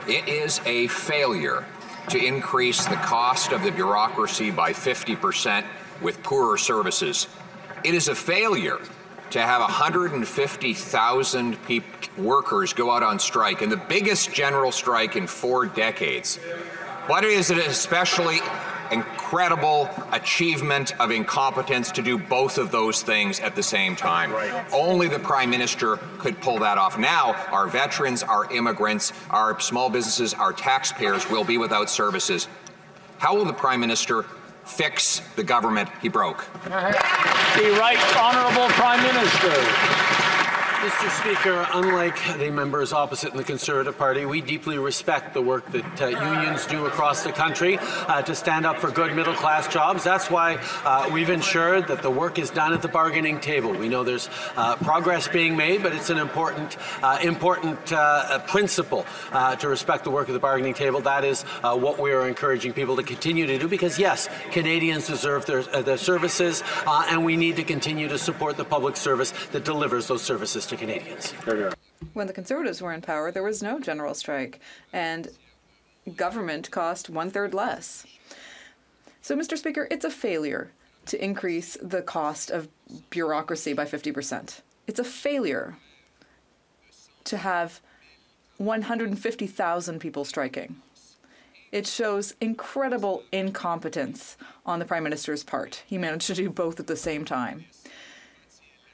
It is a failure to increase the cost of the bureaucracy by 50% with poorer services. It is a failure to have 150,000 workers go out on strike, and the biggest general strike in 4 decades. But it is an especially incredible achievement of incompetence to do both of those things at the same time. Only the Prime Minister could pull that off. Now, our veterans, our immigrants, our small businesses, our taxpayers will be without services. How will the Prime Minister fix the government he broke? The Right Honourable Prime Minister. Mr. Speaker, unlike the members opposite in the Conservative Party, we deeply respect the work that unions do across the country to stand up for good middle-class jobs. That's why we've ensured that the work is done at the bargaining table. We know there's progress being made, but it's an important principle to respect the work of the bargaining table. That is what we are encouraging people to continue to do, because yes, Canadians deserve their services, and we need to continue to support the public service that delivers those services to Canadians. When the Conservatives were in power, there was no general strike, and government cost 1/3 less. So, Mr. Speaker, it's a failure to increase the cost of bureaucracy by 50%. It's a failure to have 150,000 people striking. It shows incredible incompetence on the Prime Minister's part. He managed to do both at the same time.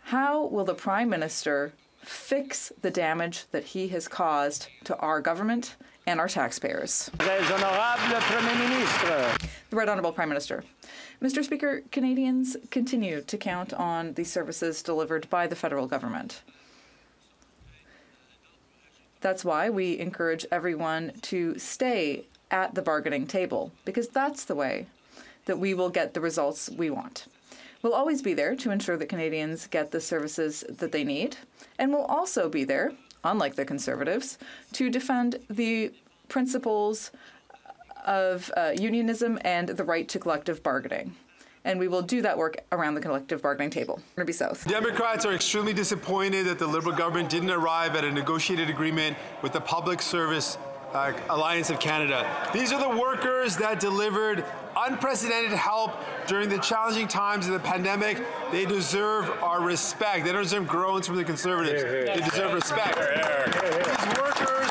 How will the Prime Minister fix the damage that he has caused to our government and our taxpayers? The Right Honourable Prime Minister. Mr. Speaker, Canadians continue to count on the services delivered by the federal government. That's why we encourage everyone to stay at the bargaining table, because that's the way that we will get the results we want. We'll always be there to ensure that Canadians get the services that they need, and we'll also be there, unlike the Conservatives, to defend the principles of unionism and the right to collective bargaining. And we will do that work around the collective bargaining table. Burnaby South. Democrats are extremely disappointed that the Liberal government didn't arrive at a negotiated agreement with the Public Service Alliance of Canada. These are the workers that delivered unprecedented help during the challenging times of the pandemic. They deserve our respect. They don't deserve groans from the Conservatives. They deserve respect. These workers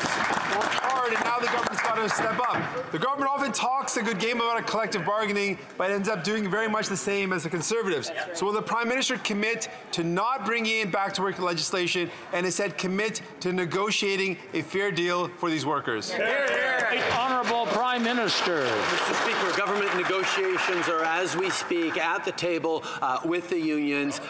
worked hard, and now the government's got to step up. The government often talks a good game about a collective bargaining, but ends up doing very much the same as the Conservatives. So will the Prime Minister commit to not bringing in back-to-work legislation, and instead commit to negotiating a fair deal for these workers? Right Honourable Prime Minister. Mr. Speaker, government negotiations are, as we speak, at the table with the unions,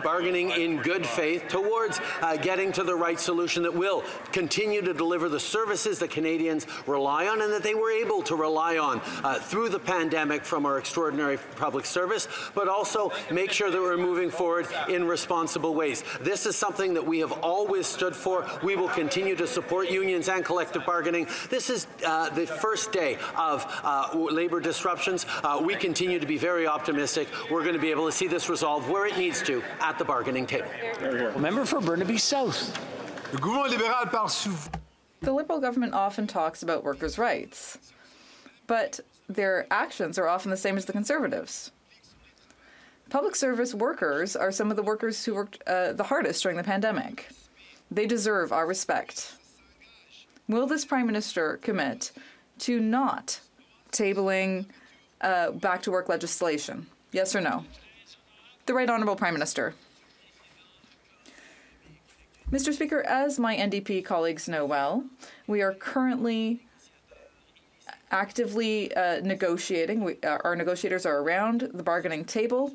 bargaining in good faith towards getting to the right solution that will continue to deliver the services that Canadians rely on and that they were able to rely on through the pandemic from our extraordinary public service, but also make sure that we're moving forward in responsible ways. This is something that we have always stood for. We will continue to support unions and collective bargaining. This is the first day of labour disruptions. We continue to be very optimistic. We're going to be able to see this resolved where it needs to, at the bargaining table. Member for Burnaby South. The Liberal government often talks about workers' rights, but their actions are often the same as the Conservatives. Public service workers are some of the workers who worked the hardest during the pandemic. They deserve our respect. Will this Prime Minister commit to not tabling back-to-work legislation? Yes or no? The Right Honourable Prime Minister. Mr. Speaker, as my NDP colleagues know well, we are currently actively negotiating. Our negotiators are around the bargaining table.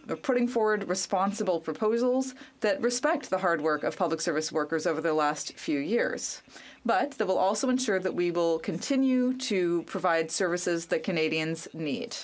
We're putting forward responsible proposals that respect the hard work of public service workers over the last few years, but that will also ensure that we will continue to provide services that Canadians need.